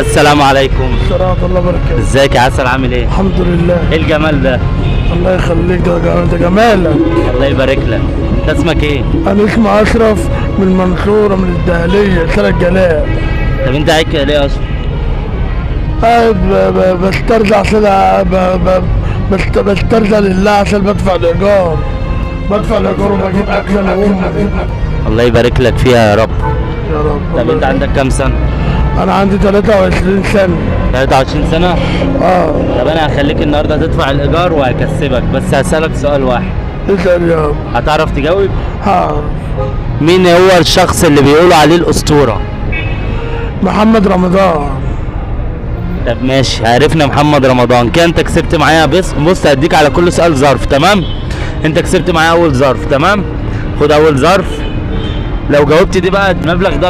السلام عليكم. ورحمة الله وبركاته. ازيك يا عسل، عامل ايه؟ الحمد لله. ايه الجمال ده؟ الله يخليك، ده جمالك. الله يبارك لك. انت اسمك ايه؟ انا اسمي اشرف من المنصورة من الدهلية شارع جلال. طب انت قاعد كده ليه اصلا؟ قاعد بسترجع كده بسترجع لله عشان بدفع الايجار وبجيب اكل انا وامي. الله يبارك لك فيها يا رب. يا رب. طب انت عندك كام سنة؟ انا عندي 23 سنة. 23 سنة؟ طب انا هخليك النهارده تدفع الايجار وهكسبك، بس هسألك سؤال واحد. اسأل يا. هتعرف تجاوب؟ ها. مين هو الشخص اللي بيقولوا عليه الأسطورة؟ محمد رمضان. طب ماشي، عرفنا محمد رمضان. كده انت كسبت معايا. بص هديك على كل سؤال ظرف، تمام؟ انت كسبت معايا اول ظرف، تمام؟ خد اول ظرف. لو جاوبت دي بقى المبلغ ده